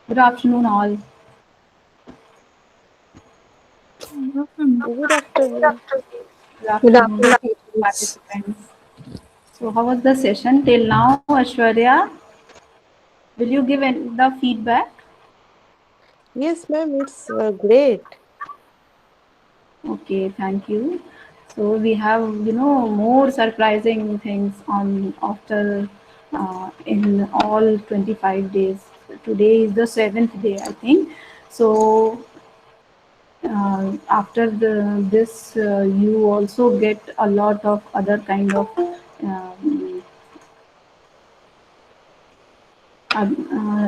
Good afternoon, all. Good afternoon. Good Good afternoon, afternoon, patients. participants. So, how was the session till now, Ashwarya? Will you give the feedback? Yes, ma'am, it's great. Okay, thank you. So, we have more surprising things on after in all 25 days. Today is the seventh day, I think. So, after this, you also get a lot of other kind of um,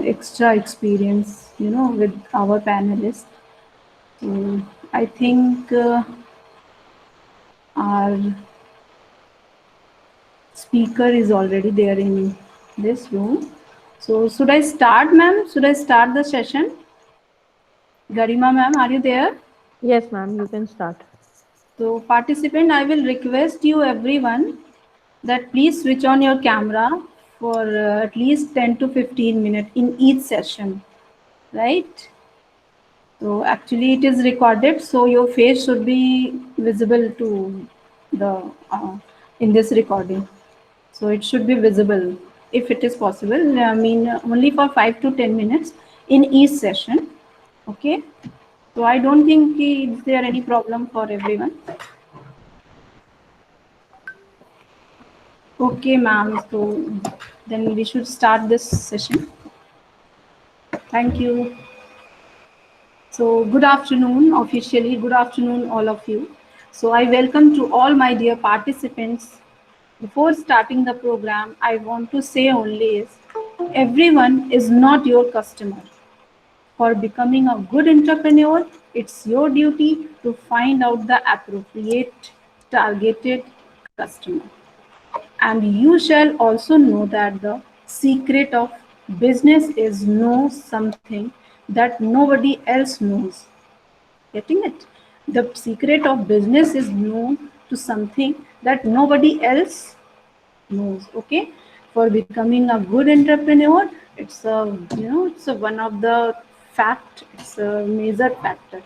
extra experience, with our panelists. So I think our speaker is already there in this room. So should I start, ma'am? Should I start the session? Garima, ma'am, are you there? Yes, ma'am, you can start. So participant, I will request you everyone that please switch on your camera for at least 10 to 15 minutes in each session, right? So actually it is recorded, so your face should be visible to the in this recording. So it should be visible if it is possible. I mean only for 5 to 10 minutes in each session. Okay. So I don't think is there any problem for everyone. Okay, ma'am. So then we should start this session. Thank you. So, good afternoon, officially, good afternoon, all of you. So, I welcome to all my dear participants. Before starting the program, I want to say only is everyone is not your customer. For becoming a good entrepreneur, it's your duty to find out the appropriate targeted customer. And you shall also know that the secret of business is know something that nobody else knows. Getting it? The secret of business is known to something that nobody else knows. Okay, for becoming a good entrepreneur, it's a it's a one of the fact. It's a major factor.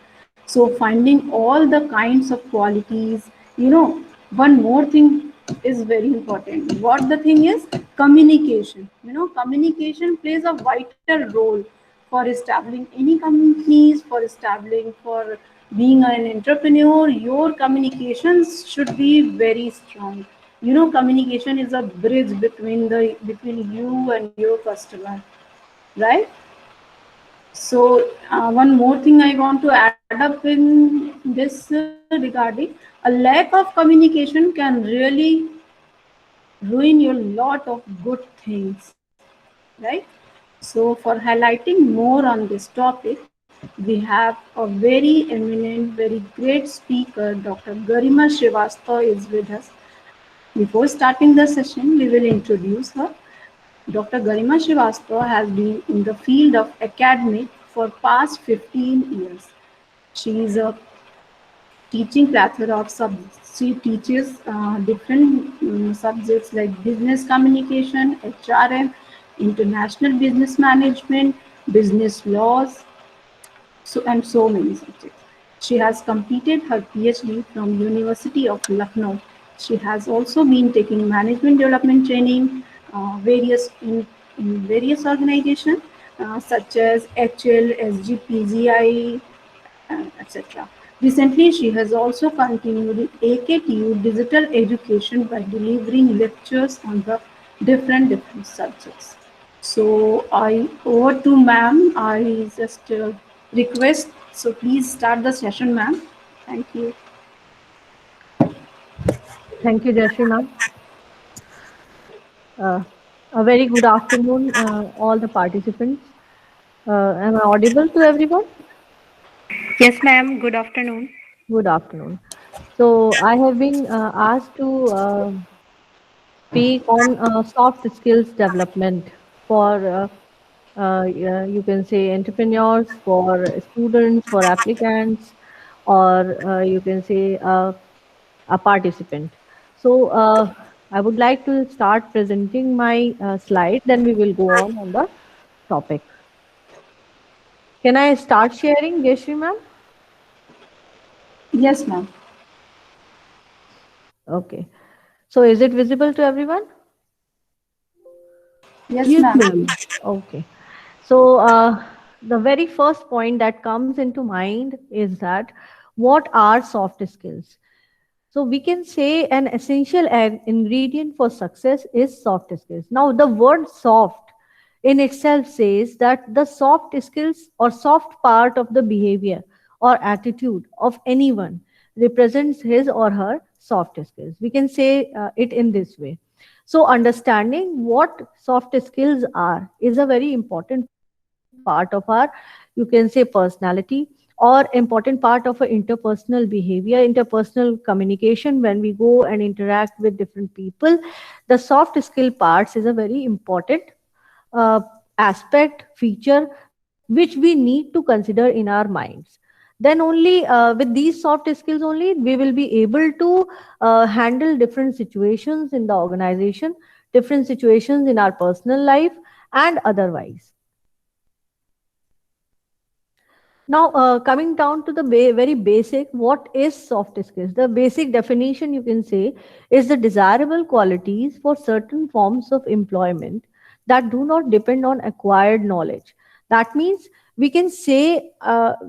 So finding all the kinds of qualities, one more thing is very important. What the thing is, communication. Communication plays a vital role for establishing any companies, for establishing, for being an entrepreneur. Your communications should be very strong. Communication is a bridge between you and your customer, right? So one more thing I want to add up in this regarding, a lack of communication can really ruin your lot of good things, right? So for highlighting more on this topic, we have a very eminent, very great speaker, Dr. Garima Srivastava is with us. Before starting the session, we will introduce her. Dr. Garima Srivastava has been in the field of academic for past 15 years. She is a teaching plethora of subjects. She teaches different subjects like business communication, HRM, international business management, business laws, and so many subjects. She has completed her PhD from University of Lucknow. She has also been taking management development training in various organizations such as HL, SGPGI, etc. Recently, she has also continued AKTU digital education by delivering lectures on the different subjects. So I over to ma'am. I just request. So please start the session, ma'am. Thank you. Thank you, Jashri ma'am. A very good afternoon, all the participants. Am I audible to everyone? Yes, ma'am. Good afternoon. Good afternoon. So I have been asked to speak on soft skills development for you can say entrepreneurs, for students, for applicants, or you can say a participant. So I would like to start presenting my slide, then we will go on the topic. Can I start sharing, Jayashree ma'am? Yes, ma'am. Okay. So is it visible to everyone? Yes, Yes, ma'am. ma'am. Okay. So the very first point that comes into mind is that what are soft skills? So we can say an essential ingredient for success is soft skills. Now the word soft in itself says that the soft skills or soft part of the behavior or attitude of anyone represents his or her soft skills. We can say it in this way. So understanding what soft skills are is a very important part of our, you can say, personality, or important part of our interpersonal behavior, interpersonal communication. When we go and interact with different people, the soft skill parts is a very important uh, aspect, feature, which we need to consider in our minds. Then only with these soft skills only we will be able to handle different situations in the organization, different situations in our personal life, and otherwise. Now, coming down to the very basic, what is soft skills? The basic definition you can say is the desirable qualities for certain forms of employment that do not depend on acquired knowledge. That means we can say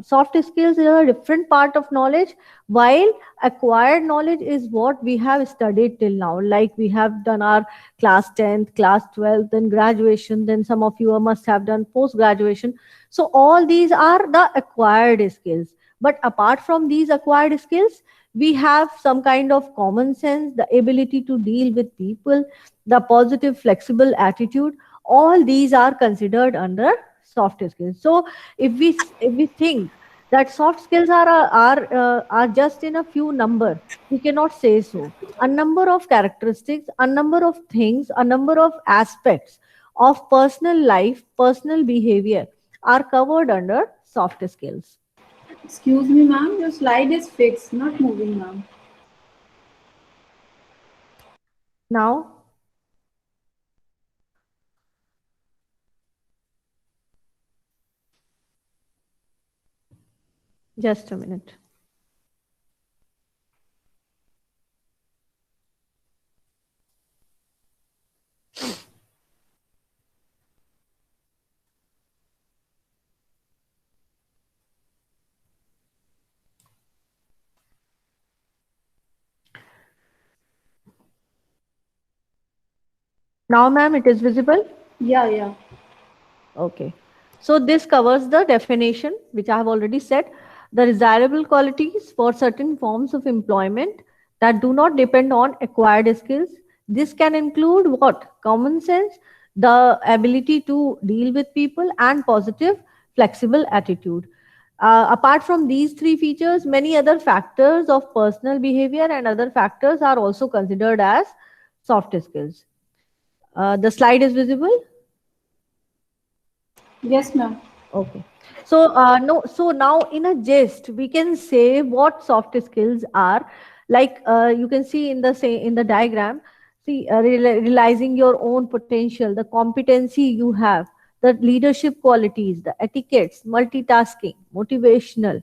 soft skills is a different part of knowledge, while acquired knowledge is what we have studied till now. Like we have done our class 10th, class 12th, then graduation, then some of you must have done post graduation. So all these are the acquired skills. But apart from these acquired skills, we have some kind of common sense, the ability to deal with people, the positive, flexible attitude. All these are considered under soft skills. So if we think that soft skills are just in a few number, we cannot say so. A number of characteristics, a number of things, a number of aspects of personal life, personal behavior are covered under soft skills. Excuse me, ma'am. Your slide is fixed, not moving, ma'am. Now, just a minute. Now, ma'am, it is visible. Yeah, yeah. Okay. So this covers the definition, which I have already said. The desirable qualities for certain forms of employment that do not depend on acquired skills. This can include what? Common sense, the ability to deal with people, and positive, flexible attitude. Apart from these three features, many other factors of personal behavior and other factors are also considered as soft skills. The slide is visible. Yes, ma'am. Okay. So no. So now, in a gist, we can say what soft skills are. Like you can see in the say in the diagram. See, realizing your own potential, the competency you have, the leadership qualities, the etiquettes, multitasking, motivational,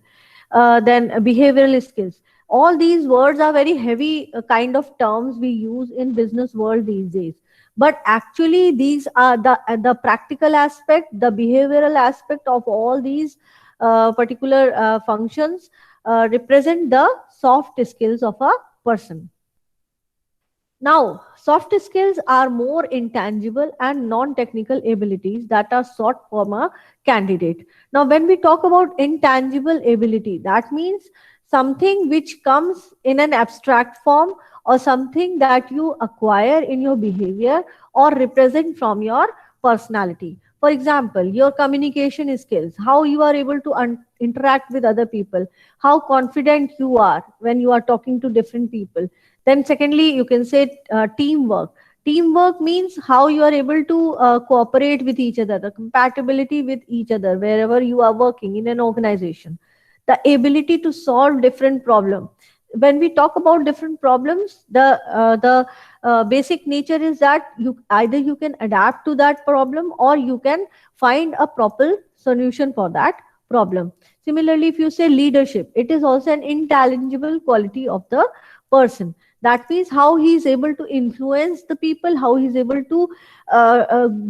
then behavioral skills. All these words are very heavy kind of terms we use in business world these days, but actually these are the practical aspect, the behavioral aspect of all these particular functions represent the soft skills of a person. Now, soft skills are more intangible and non technical abilities that are sought from a candidate. Now, when we talk about intangible ability, that means something which comes in an abstract form or something that you acquire in your behavior or represent from your personality. For example, your communication skills, how you are able to interact with other people, how confident you are when you are talking to different people. Then secondly, you can say teamwork. Teamwork means how you are able to cooperate with each other, the compatibility with each other wherever you are working in an organization, the ability to solve different problems. When we talk about different problems, the basic nature is that you either you can adapt to that problem or you can find a proper solution for that problem. Similarly, if you say leadership, it is also an intangible quality of the person. That means how he is able to influence the people, how he is able to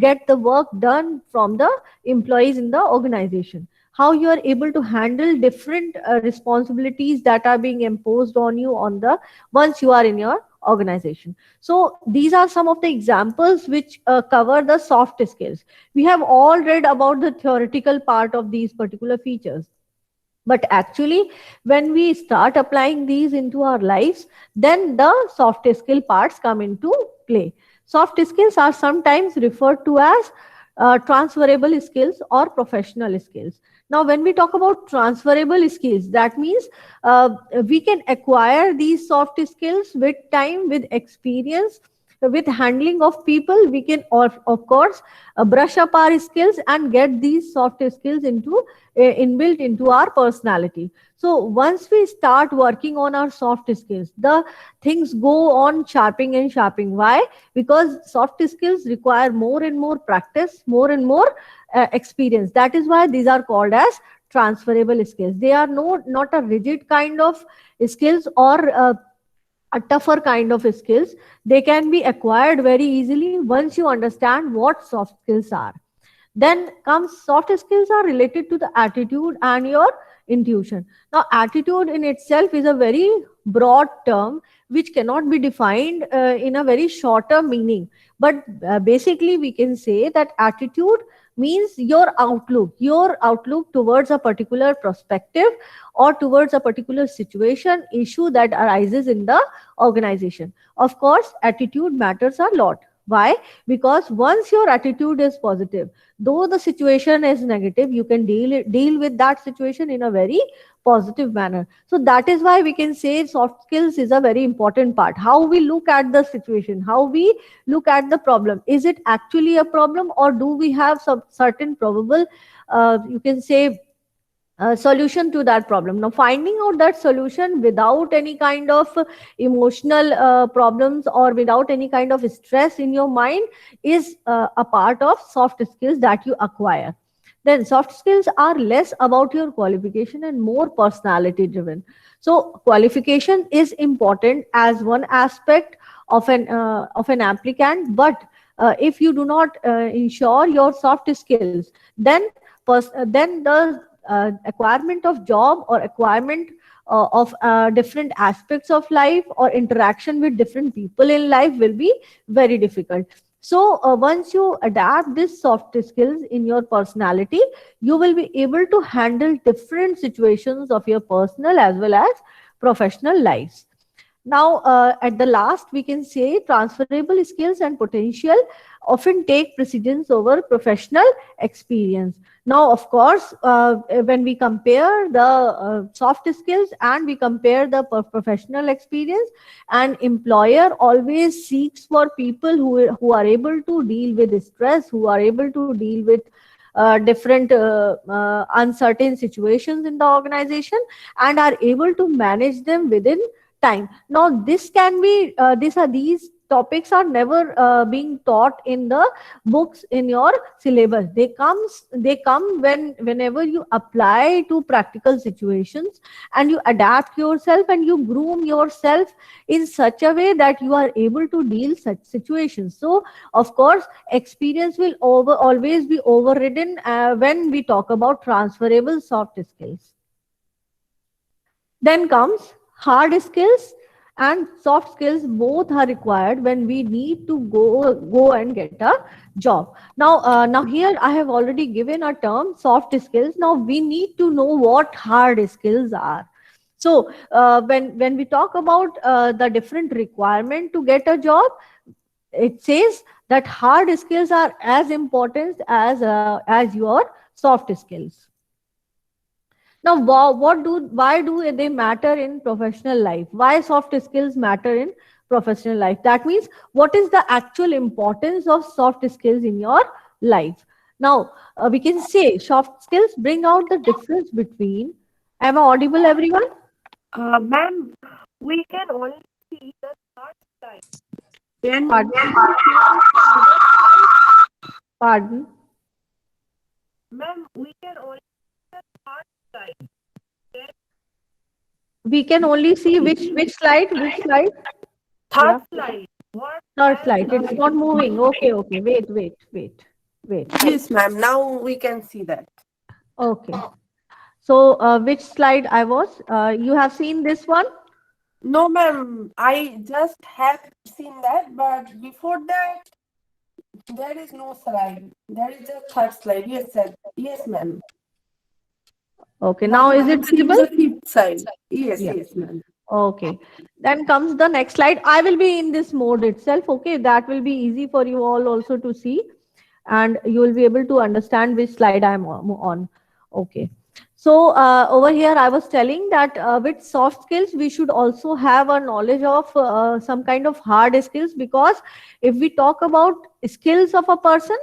get the work done from the employees in the organization, how you are able to handle different responsibilities that are being imposed on you on the once you are in your organization. So these are some of the examples which cover the soft skills. We have all read about the theoretical part of these particular features, but actually when we start applying these into our lives, then the soft skill parts come into play. Soft skills are sometimes referred to as transferable skills or professional skills. Now when we talk about transferable skills, that means uh, we can acquire these soft skills with time, with experience, with handling of people. We can of course brush up our skills and get these soft skills into inbuilt into our personality. So once we start working on our soft skills, the things go on sharpening and sharpening. Why? Because soft skills require more and more practice, more and more experience. That is why these are called as transferable skills. They are not a rigid kind of skills or a tougher kind of skills. They can be acquired very easily once you understand what soft skills are. Then comes soft skills are related to the attitude and your intuition. Now attitude in itself is a very broad term which cannot be defined in a very shorter meaning, but basically we can say that attitude means your outlook towards a particular perspective or towards a particular situation issue that arises in the organization. Of course attitude matters a lot. Why? Because once your attitude is positive, though the situation is negative, you can deal with that situation in a very positive manner. So that is why we can say soft skills is a very important part. How we look at the situation, how we look at the problem. Is it actually a problem, or do we have some certain probable you can say solution to that problem? Now finding out that solution without any kind of emotional problems or without any kind of stress in your mind is a part of soft skills that you acquire. Then soft skills are less about your qualification and more personality driven. So qualification is important as one aspect of an applicant, but if you do not ensure your soft skills, then then the acquirement of job or acquirement of different aspects of life or interaction with different people in life will be very difficult. So once you adapt these soft skills in your personality, you will be able to handle different situations of your personal as well as professional lives. Now, at the last, we can say transferable skills and potential often take precedence over professional experience. Now, of course, when we compare the soft skills and we compare the professional experience, an employer always seeks for people who are able to deal with stress, who are able to deal with different uncertain situations in the organization and are able to manage them within time. Now this can be these topics are never being taught in the books in your syllabus. They come whenever you apply to practical situations and you adapt yourself and you groom yourself in such a way that you are able to deal such situations. So of course experience will always be overridden when we talk about transferable soft skills. Then comes hard skills and soft skills. Both are required when we need to go and get a job. Now here I have already given a term soft skills. Now we need to know what hard skills are. So when we talk about the different requirement to get a job, it says that hard skills are as important as your soft skills. Now, why do they matter in professional life? Why soft skills matter in professional life? That means what is the actual importance of soft skills in your life? Now, we can say soft skills bring out the difference between. Am I audible, everyone? Ma'am, we can only see the start time. Can Pardon? you Pardon? Ma'am, we can only see the start we can only see which slide? Which slide? Third Yeah, slide. What third else? slide. It's not moving. Okay, okay. Wait. Yes, ma'am. Now we can see that. Okay. So, which slide I was? You have seen this one? No, ma'am. I just have seen that, but before that, there is no slide. There is just third slide. Yes, sir. Yes, ma'am. Okay. Now Now, is I it am seeing visible? the fifth slide. Yes, Yeah. yes, ma'am. Okay. Then comes the next slide. I will be in this mode itself. Okay. That will be easy for you all also to see, and you will be able to understand which slide I'm on. Okay. So over here, I was telling that with soft skills, we should also have a knowledge of some kind of hard skills, because if we talk about skills of a person,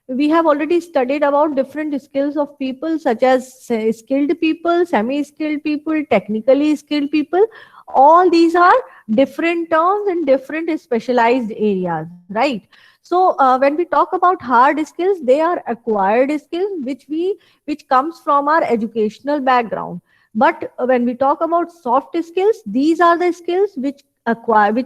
we have already studied about different skills of people, such as skilled people, semi-skilled people, technically skilled people. All these are different terms in different specialized areas, right? So when we talk about hard skills, they are acquired skills which comes from our educational background. But when we talk about soft skills, these are the skills which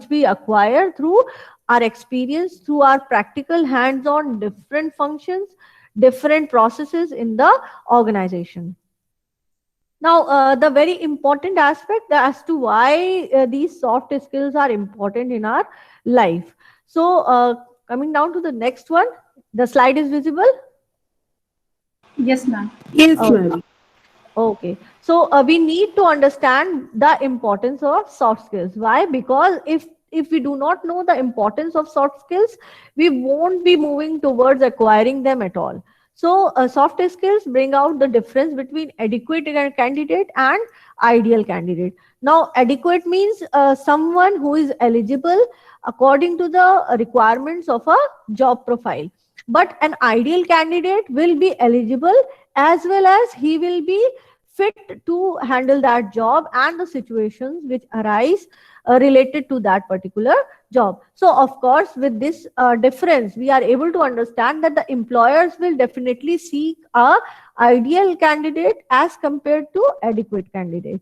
we acquire through our experience, through our practical hands on different functions, different processes in the organization. Now, the very important aspect as to why these soft skills are important in our life. So, coming down to the next one, the slide is visible. Yes, ma'am. Yes, Okay. ma'am. Okay. So we need to understand the importance of soft skills. Why? Because if we do not know the importance of soft skills, we won't be moving towards acquiring them at all. So soft skills bring out the difference between adequate candidate and ideal candidate. Now, adequate means someone who is eligible according to the requirements of a job profile. But an ideal candidate will be eligible, as well as he will be fit to handle that job and the situations which arise related to that particular job. So of course, with this difference, we are able to understand that the employers will definitely seek a ideal candidate as compared to adequate candidate.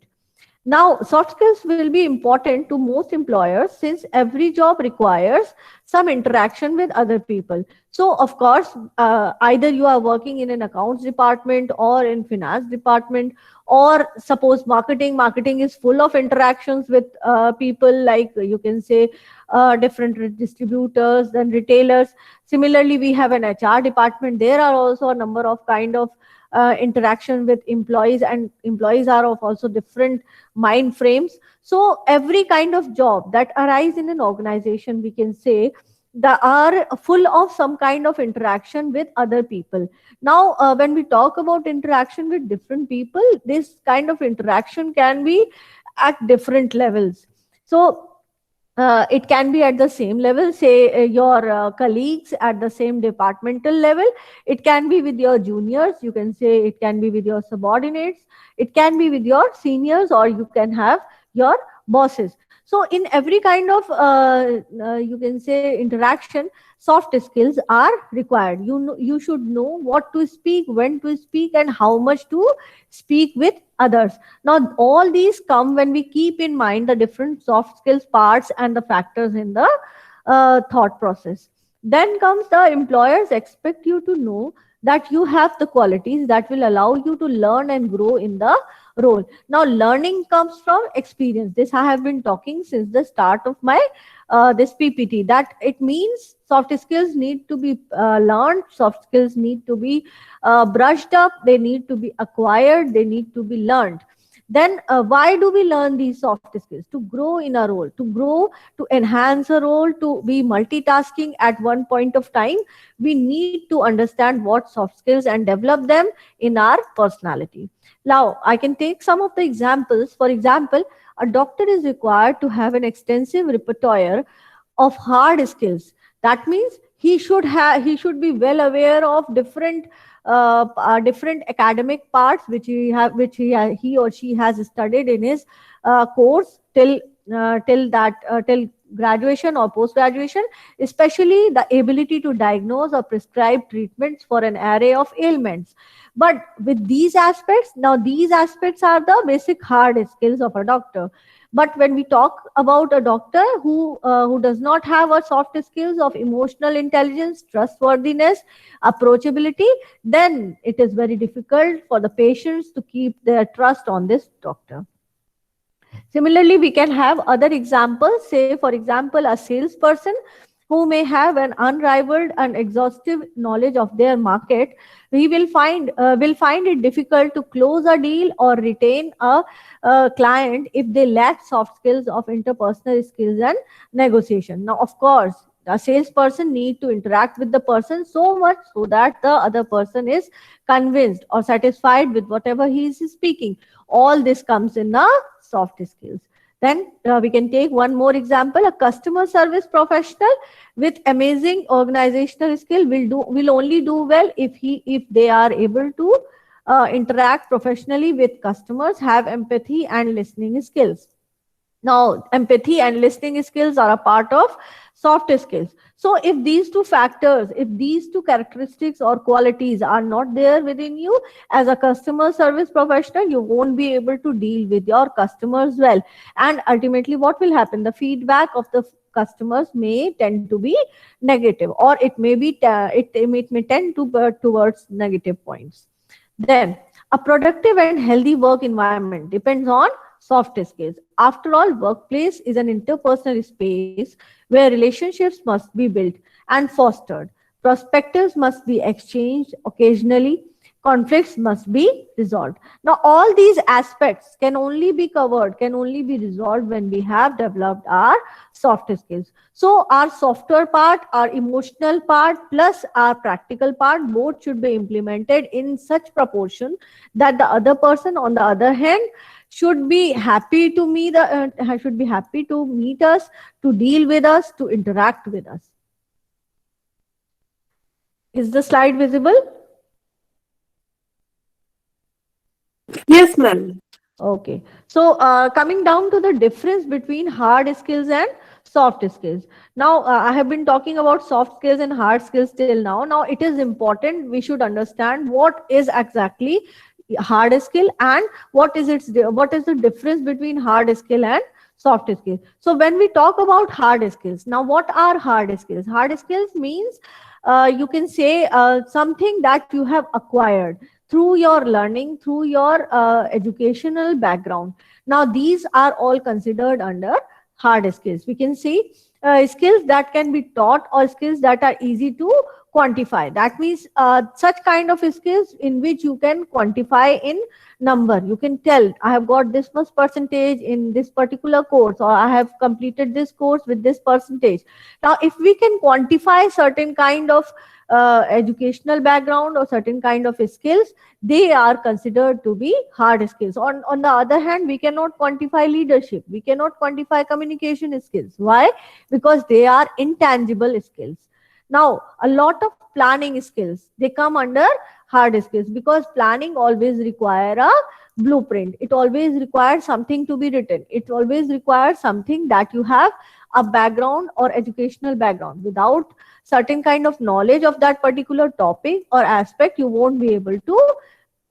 Now, soft skills will be important to most employers, since every job requires some interaction with other people. So, of course, either you are working in an accounts department or in finance department, or suppose marketing is full of interactions with people, like you can say different distributors and retailers. Similarly, we have an HR department. There are also a number of kind of interaction with employees, and employees are of also different mind frames. So every kind of job that arise in an organization, we can say, that are full of some kind of interaction with other people. Now when we talk about interaction with different people, this kind of interaction can be at different levels. So it can be at the same level, say your colleagues at the same departmental level. It can be with your juniors, you can say it can be with your subordinates, it can be with your seniors, or you can have your bosses. So in every kind of you can say interaction, soft skills are required. You should know what to speak, when to speak, and how much to speak with others. Now, all these come when we keep in mind the different soft skills parts and the factors in the thought process. Then comes the employers expect you to know that you have the qualities that will allow you to learn and grow in the role. Now, learning comes from experience. This I have been talking since the start of my this PPT, that it means soft skills need to be learned, soft skills need to be brushed up, they need to be acquired, they need to be learned. Then why do we learn these soft skills? To grow in a role, to grow, to enhance a role, to be multitasking at one point of time. We need to understand what soft skills and develop them in our personality. Now, I can take some of the examples. For example, a doctor is required to have an extensive repertoire of hard skills. That means he should be well aware of different academic parts which he or she has studied in his course till till graduation or post graduation, especially the ability to diagnose or prescribe treatments for an array of ailments. But with these aspects, now these aspects are the basic hard skills of a doctor. But when we talk about a doctor who does not have a soft skills of emotional intelligence, trustworthiness, approachability, then it is very difficult for the patients to keep their trust on this doctor. Similarly, we can have other examples. Say, for example, a salesperson who may have an unrivaled and exhaustive knowledge of their market, he will find it difficult to close a deal or retain a client if they lack soft skills of interpersonal skills and negotiation. Now, of course, a salesperson need to interact with the person so much so that the other person is convinced or satisfied with whatever he is speaking. All this comes in the soft skills. Then we can take one more example. A customer service professional with amazing organizational skill will only do well if they are able to interact professionally with customers, have empathy and listening skills. Now, empathy and listening skills are a part of soft skills. So if these two factors, if these two characteristics or qualities are not there within you as a customer service professional, you won't be able to deal with your customers well. And ultimately, what will happen? The feedback of the customers may tend to be negative, or it may be it may tend to towards negative points. Then, a productive and healthy work environment depends on soft skills. After all, workplace is an interpersonal space where relationships must be built and fostered. Perspectives must be exchanged occasionally. Conflicts must be resolved. Now, all these aspects can only be covered, can only be resolved when we have developed our soft skills. So, our software part, our emotional part, plus our practical part, both should be implemented in such proportion that the other person, on the other hand, should be happy to meet us, to deal with us, to interact with us. Is the slide visible? Yes, ma'am. Okay. So coming down to the difference between hard skills and soft skills. Now, I have been talking about soft skills and hard skills till now. Now, it is important we should understand what is exactly hard skill and what is the difference between hard skill and soft skills. So when we talk about hard skills, now what are hard skills? Hard skills means you can say something that you have acquired through your learning, through your educational background. Now these are all considered under hard skills. We can see skills that can be taught or skills that are easy to quantify. That means such kind of skills in which you can quantify in number. You can tell, I have got this much percentage in this particular course, or I have completed this course with this percentage. Now, if we can quantify certain kind of educational background or certain kind of skills, they are considered to be hard skills. On the other hand, we cannot quantify leadership. We cannot quantify communication skills. Why? Because they are intangible skills. Now, a lot of planning skills, they come under hard skills because planning always require a blueprint. It always requires something to be written. It always requires something that you have a background or educational background. Without certain kind of knowledge of that particular topic or aspect, you won't be able to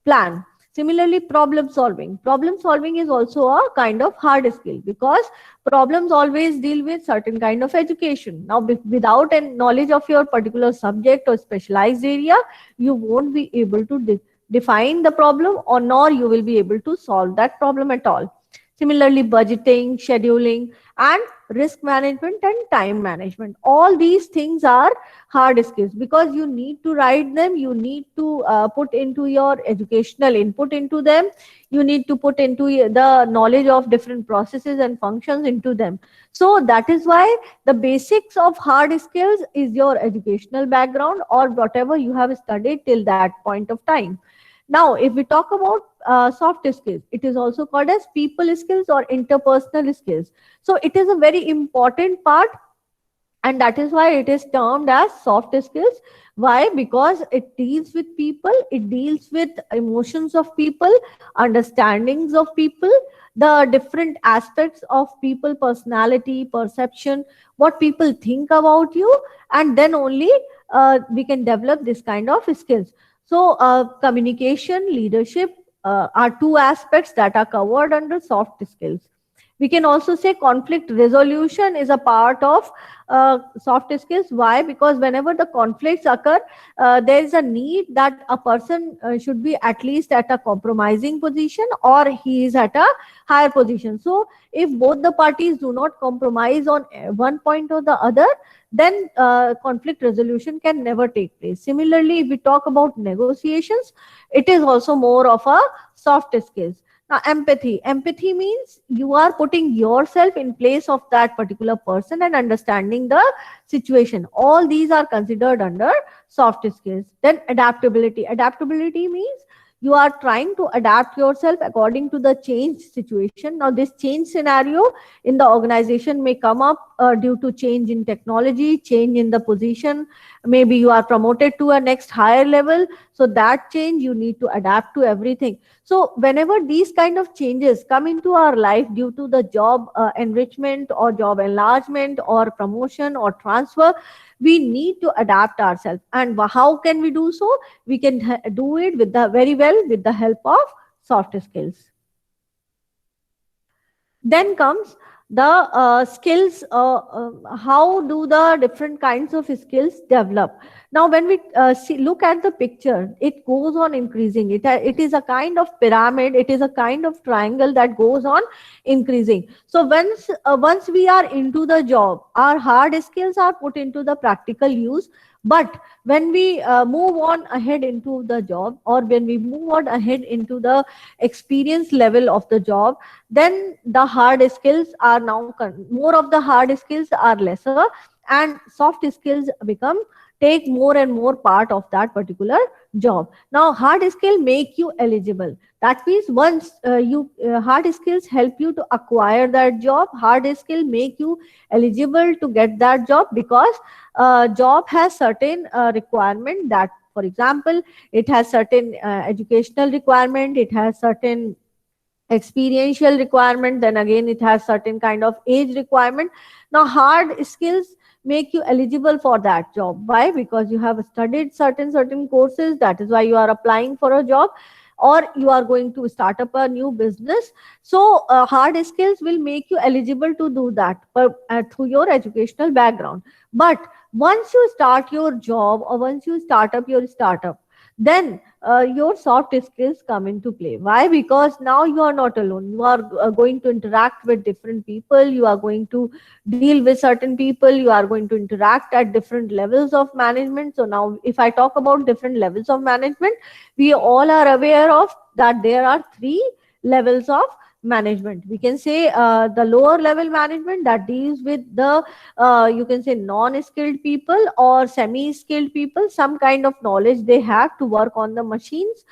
plan. Similarly, problem solving. Problem solving is also a kind of hard skill because problems always deal with certain kind of education. Now, without a knowledge of your particular subject or specialized area, you won't be able to define the problem, or nor you will be able to solve that problem at all. Similarly, budgeting, scheduling, and risk management and time management. All these things are hard skills because you need to write them. You need to put into your educational input into them. You need to put into the knowledge of different processes and functions into them. So that is why the basics of hard skills is your educational background or whatever you have studied till that point of time. Now, if we talk about soft skills, it is also called as people skills or interpersonal skills. So it is a very important part and that is why it is termed as soft skills. Why? Because it deals with people, it deals with emotions of people, understandings of people, the different aspects of people, personality, perception, what people think about you, and then only we can develop this kind of skills. So communication, leadership are two aspects that are covered under soft skills. We can also say conflict resolution is a part of soft skills. Why? Because whenever the conflicts occur, there is a need that a person should be at least at a compromising position, or he is at a higher position. So if both the parties do not compromise on one point or the other, then conflict resolution can never take place. Similarly, if we talk about negotiations, it is also more of a soft skills. Now, empathy. Empathy means you are putting yourself in place of that particular person and understanding the situation. All these are considered under soft skills. Then adaptability. Adaptability means you are trying to adapt yourself according to the changed situation. Now, this change scenario in the organization may come up due to change in technology, change in the position. Maybe you are promoted to a next higher level. So that change, you need to adapt to everything. So whenever these kind of changes come into our life due to the job enrichment or job enlargement or promotion or transfer, we need to adapt ourselves. And how can we do so? We can do it with the very well with the help of soft skills. Then comes the skills. How do the different kinds of skills develop? Now, when we look at the picture, it goes on increasing. It is a kind of pyramid. It is a kind of triangle that goes on increasing. So once we are into the job, our hard skills are put into the practical use. But when we move on ahead into the job, or when we move on ahead into the experience level of the job, then the hard skills are now more of the hard skills are lesser, and soft skills take more and more part of that particular job. Now, hard skill make you eligible. That means once hard skills help you to acquire that job, hard skill make you eligible to get that job, because job has certain requirement that, for example, it has certain educational requirement, it has certain experiential requirement, then again it has certain kind of age requirement. Now, hard skills make you eligible for that job. Why? Because you have studied certain courses. That is why you are applying for a job, or you are going to start up a new business. So hard skills will make you eligible to do that through your educational background. But once you start your job, or once you start up your startup, then your soft skills come into play. Why? Because now you are not alone. You are going to interact with different people. You are going to deal with certain people. You are going to interact at different levels of management. So now, if I talk about different levels of management, we all are aware of that there are 3 levels of management. We can say the lower level management that deals with the you can say non-skilled people or semi-skilled people, some kind of knowledge they have to work on the machines.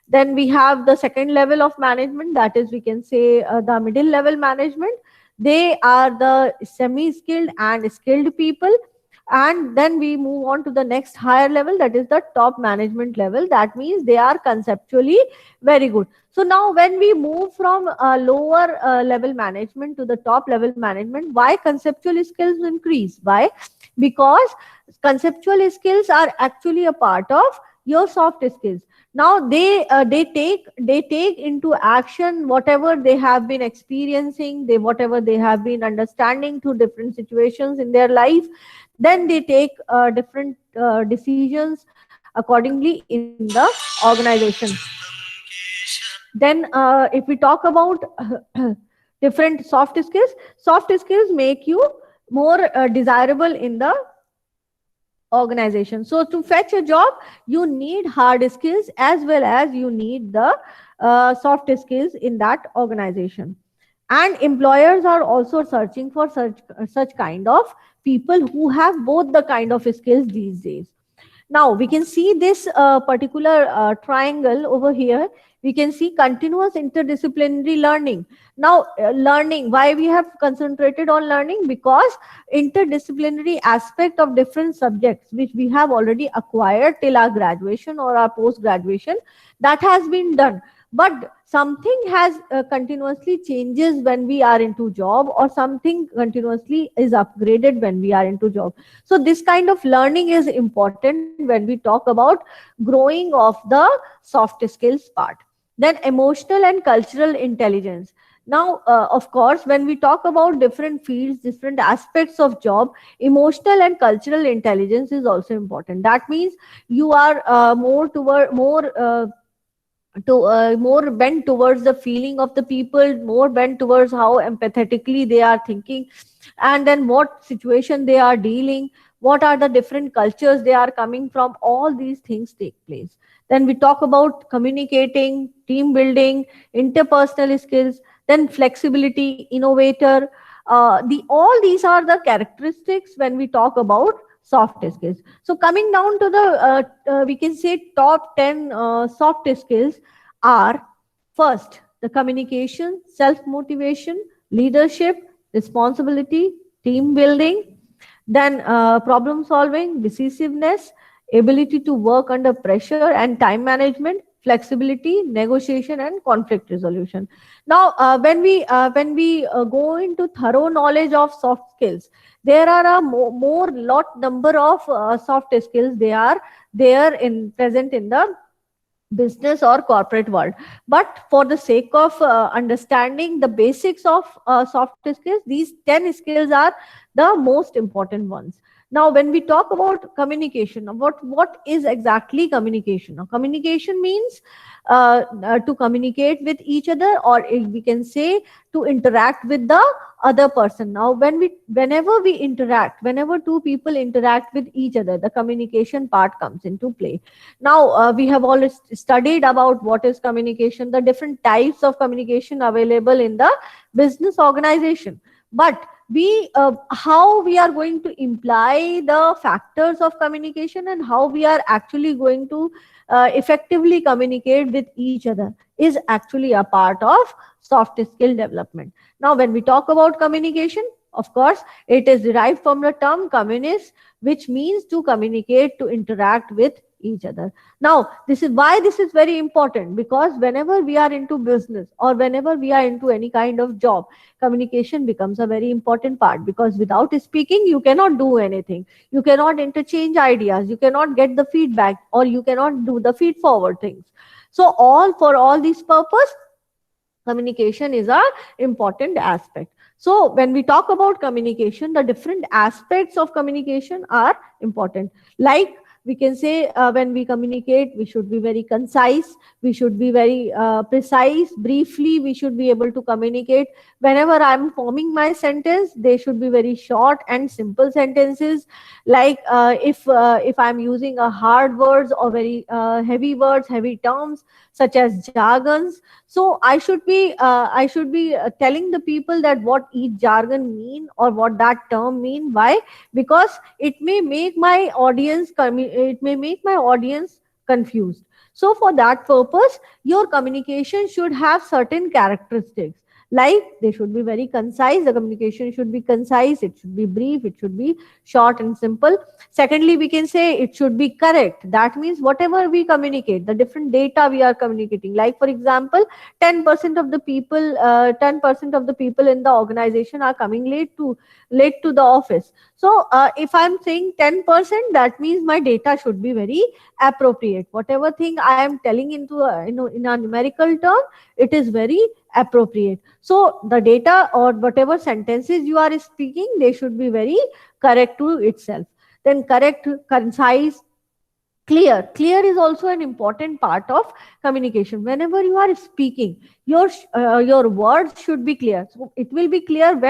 Then we have the second level of management, that is, we can say the middle level management. They are the semi-skilled and skilled people. And then we move on to the next higher level, that is the top management level. That means they are conceptually very good. So now when we move from lower level management to the top level management, why conceptual skills increase? Why? Because conceptual skills are actually a part of your soft skills. Now they take into action whatever they have been experiencing, whatever they have been understanding through different situations in their life. Then they take different decisions accordingly in the organization. Then if we talk about different soft skills make you more desirable in the organization. So to fetch a job, you need hard skills as well as you need the soft skills in that organization. And employers are also searching for such kind of people who have both the kind of skills these days. Now we can see this particular triangle over here. We can see continuous interdisciplinary learning. Now, learning, why we have concentrated on learning? Because interdisciplinary aspect of different subjects which we have already acquired till our graduation or our post graduation, that has been done, but something has continuously changes when we are into job, or something continuously is upgraded when we are into job. So this kind of learning is important when we talk about growing of the soft skills part. Then emotional and cultural intelligence. Now, of course, when we talk about different fields, different aspects of job, emotional and cultural intelligence is also important. That means you are more bent towards the feeling of the people, more bent towards how empathetically they are thinking, and then what situation they are dealing, what are the different cultures they are coming from. All these things take place. Then we talk about communicating, team building, interpersonal skills, then flexibility, innovator. The all these are the characteristics when we talk about soft skills. So coming down to the we can say top 10 soft skills are: first, the communication, self motivation, leadership, responsibility, team building, then problem solving, decisiveness, ability to work under pressure and time management, flexibility, negotiation, and conflict resolution. Now, when we go into thorough knowledge of soft skills, there are a more lot number of soft skills. They are there in present in the business or corporate world, but for the sake of understanding the basics of soft skills, these 10 skills are the most important ones. Now, when we talk about communication, what is exactly communication? Now, communication means to communicate with each other, or we can say to interact with the other person. Now, whenever we interact, whenever two people interact with each other, the communication part comes into play. Now, we have already studied about what is communication, the different types of communication available in the business organization. But how we are going to imply the factors of communication, and how we are actually going to effectively communicate with each other, is actually a part of soft skill development. Now, when we talk about communication, of course, it is derived from the term communis, which means to communicate, to interact with each other. Now, this is why this is very important, because whenever we are into business, or whenever we are into any kind of job, communication becomes a very important part, because without speaking, you cannot do anything. You cannot interchange ideas, you cannot get the feedback, or you cannot do the feed forward things. So for all these purpose, communication is a important aspect. So when we talk about communication, the different aspects of communication are important. Like, we can say when we communicate, we should be very concise, we should be very precise, briefly we should be able to communicate. Whenever I'm forming my sentence, they should be very short and simple sentences. Like, if I'm using a hard words, or very heavy words, heavy terms such as jargons, so I should be telling the people that what each jargon mean, or what that term mean. Why? Because it may make my audience confused. So for that purpose, your communication should have certain characteristics. Like, they should be very concise, the communication should be concise, it should be brief, it should be short and simple. Secondly, we can say it should be correct. That means whatever we communicate, the different data we are communicating, like for example, 10% of the people 10% of the people in the organization are coming late to the office. So if I'm saying 10%, that means my data should be very appropriate. Whatever thing I am telling into in a numerical term, it is very appropriate. So the data, or whatever sentences you are speaking, they should be very correct to itself. Then correct, concise, clear. Clear is also an important part of communication. Whenever you are speaking, your words should be clear. So it will be clear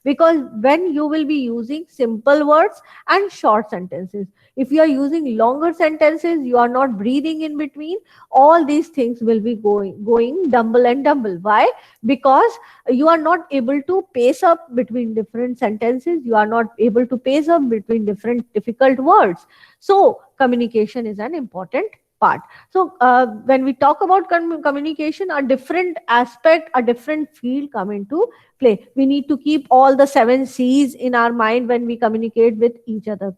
because when you will be using simple words and short sentences. If you are using longer sentences, you are not breathing in between, all these things will be going double and double. Why? Because you are not able to pace up between different sentences, you are not able to pace up between different difficult words. So communication is an important part. So when we talk about communication, a different aspect, a different field come into play. We need to keep all the 7 C's in our mind when we communicate with each other.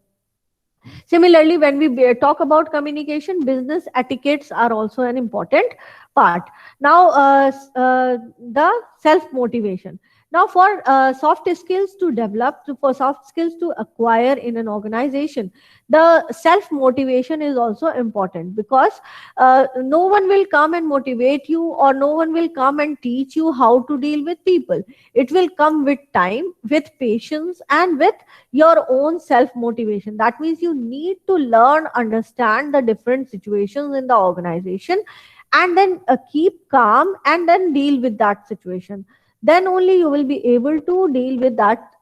Similarly, when we talk about communication, business etiquettes are also an important part. Now, the self-motivation. Now, for soft skills to develop, for soft skills to acquire in an organization, the self-motivation is also important, because no one will come and motivate you, or no one will come and teach you how to deal with people. It will come with time, with patience, and with your own self motivation. That means you need to learn, understand the different situations in the organization, and then keep calm and then deal with that situation. Then only you will be able to deal with that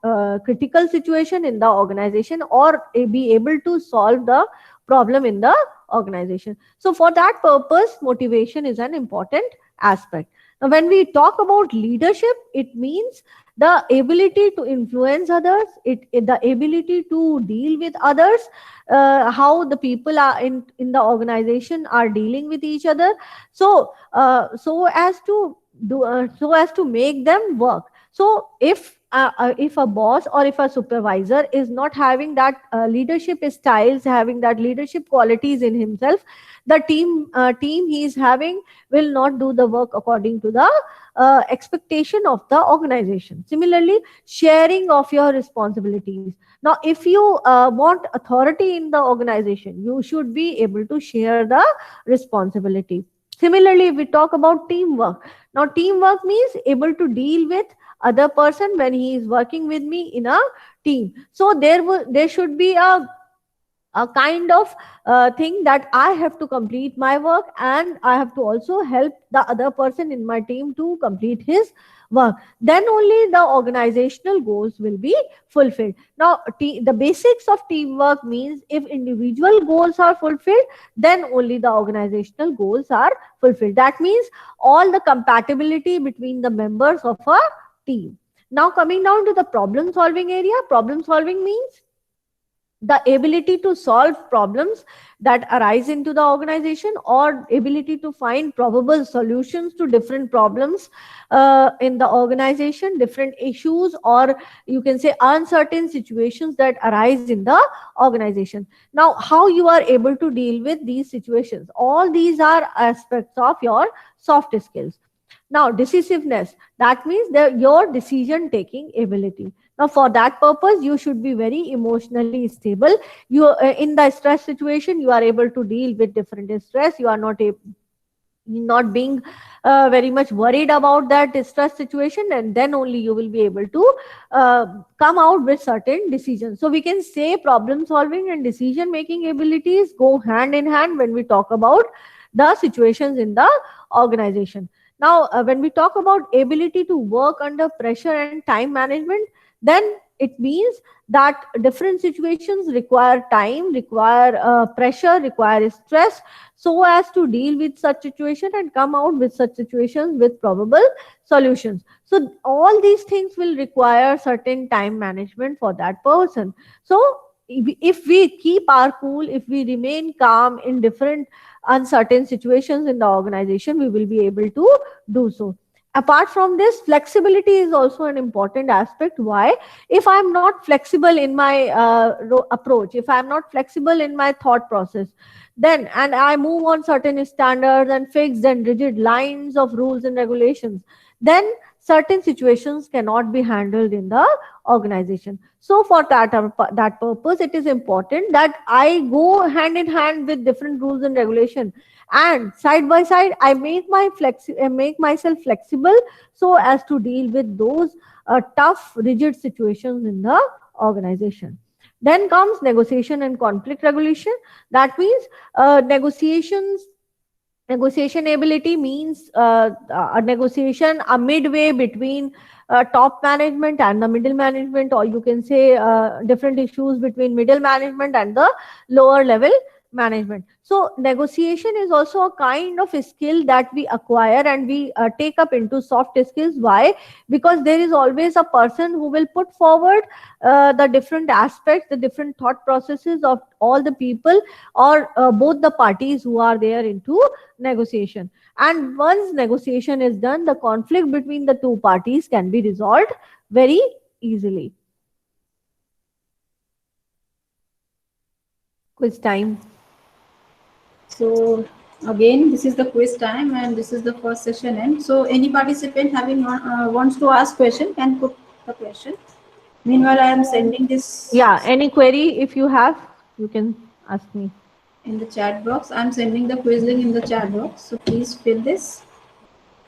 critical situation in the organization, or be able to solve the problem in the organization. So for that purpose, motivation is an important aspect. Now, when we talk about leadership, it means the ability to influence others, the ability to deal with others, how the people are in the organization are dealing with each other, so so as to do so as to make them work. So if a boss or if a supervisor is not having that leadership styles, having that leadership qualities in himself, the team he is having will not do the work according to the expectation of the organization. Similarly, sharing of your responsibilities. Now, if you want authority in the organization, you should be able to share the responsibility. Similarly, if we talk about teamwork, now teamwork means able to deal with other person when he is working with me in a team. So there should be a kind of thing that I have to complete my work, and I have to also help the other person in my team to complete his work. Then only the organizational goals will be fulfilled. Now, the basics of teamwork means if individual goals are fulfilled, then only the organizational goals are fulfilled. That means all the compatibility between the members of a team. Now, coming down to the problem solving area, problem solving means the ability to solve problems that arise into the organization, or ability to find probable solutions to different problems in the organization, different issues, or you can say uncertain situations that arise in the organization. Now, how you are able to deal with these situations, all these are aspects of your soft skills. Now, decisiveness, that means your decision taking ability. Now, for that purpose, you should be very emotionally stable. You in the stress situation, you are able to deal with different stress. You are not being very much worried about that stress situation, and then only you will be able to come out with certain decisions. So we can say problem solving and decision making abilities go hand in hand when we talk about the situations in the organization. Now, when we talk about ability to work under pressure and time management, then it means that different situations require time, require pressure, require stress, so as to deal with such situation and come out with such situations with probable solutions. So all these things will require certain time management for that person. So if we keep our cool, if we remain calm in different uncertain situations in the organization, we will be able to do so. Apart from this, flexibility is also an important aspect. Why? If I'm not flexible in my approach, if I'm not flexible in my thought process, then and I move on certain standards and fixed and rigid lines of rules and regulations, then certain situations cannot be handled in the organization. So for that purpose, it is important that I go hand in hand with different rules and regulation, and side by side I make myself flexible, so as to deal with those tough rigid situations in the organization. Then comes negotiation and conflict regulation. That means negotiation ability means a negotiation, a midway between top management and the middle management, or you can say different issues between middle management and the lower level management. So negotiation is also a kind of a skill that we acquire and we take up into soft skills. Why? Because there is always a person who will put forward the different aspects, the different thought processes of all the people or both the parties who are there into negotiation. And once negotiation is done, the conflict between the two parties can be resolved very easily. Quiz time. So again, this is the quiz time, and this is the first session end. So any participant having wants to ask question can put the question. Meanwhile, I am sending this. Yeah, any query if you have, you can ask me. In the chat box. I'm sending the quiz link in the chat box. So please fill this.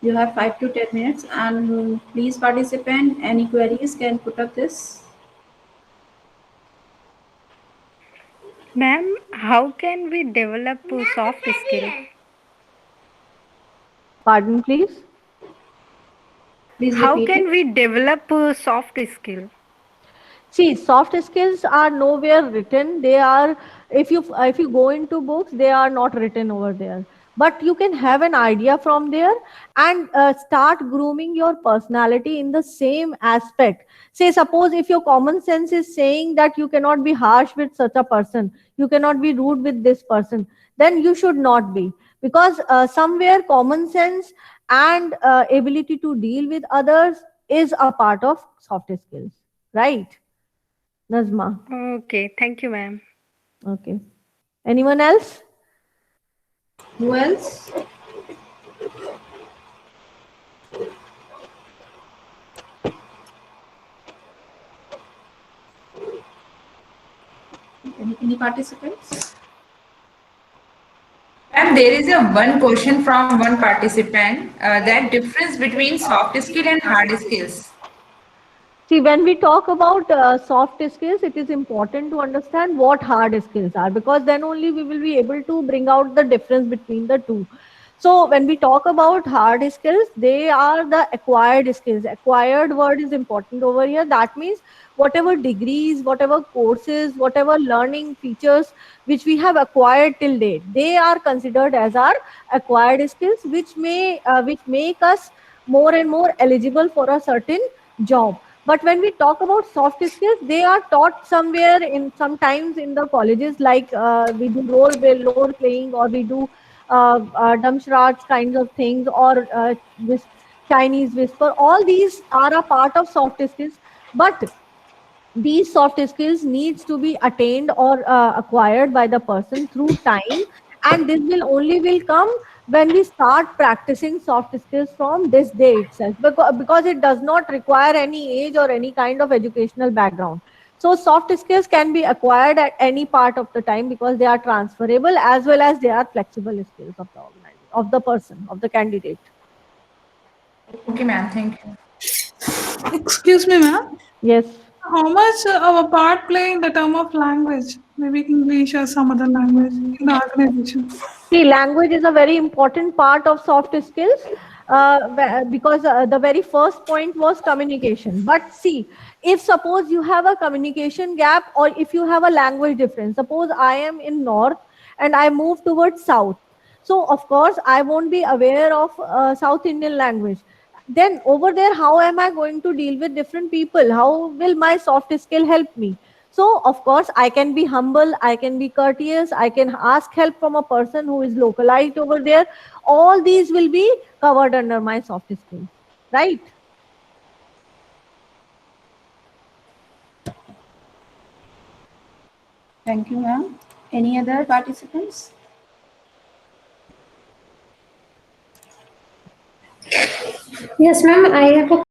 You have 5 to 10 minutes, and please participant. Any queries can put up this. Ma'am, how can we develop a soft skill? Pardon, please. Please How repeat can it. we develop a soft skill? See, soft skills are nowhere written. They are, if you go into books, they are not written over there. But you can have an idea from there and start grooming your personality in the same aspect. Say, suppose if your common sense is saying that you cannot be harsh with such a person, you cannot be rude with this person, then you should not be, because somewhere common sense and ability to deal with others is a part of soft skills, right? Nazma. Okay, thank you, ma'am. Okay. Anyone else? Who else? Any participants? And there is a one question from one participant, that difference between soft skill and hard skills. See, when we talk about soft skills, it is important to understand what hard skills are, because then only we will be able to bring out the difference between the two. So when we talk about hard skills, they are the acquired skills. Acquired word is important over here. That means whatever degrees, whatever courses, whatever learning features which we have acquired till date, they are considered as our acquired skills, which make us more and more eligible for a certain job. But when we talk about soft skills, they are taught somewhere in sometimes in the colleges, like we do role playing, or we do dumb charades kinds of things, or Chinese whisper. All these are a part of soft skills, but these soft skills needs to be attained or acquired by the person through time, and this will come when we start practicing soft skills from this day itself, because it does not require any age or any kind of educational background. So soft skills can be acquired at any part of the time, because they are transferable as well as they are flexible skills of the organization, of the person, of the candidate. Okay, ma'am. Thank you. Excuse me, ma'am. Yes. How much our part play in the term of language, maybe English or some other language in the organization? See, language is a very important part of soft skills, because the very first point was communication. But see, if suppose you have a communication gap, or if you have a language difference, suppose I am in north and I move towards south. So of course I won't be aware of South Indian language. Then over there, how am I going to deal with different people? How will my soft skill help me? So, of course, I can be humble, I can be courteous, I can ask help from a person who is localized over there. All these will be covered under my soft skills, right? Thank you, ma'am. Any other participants? Yes, ma'am. I have a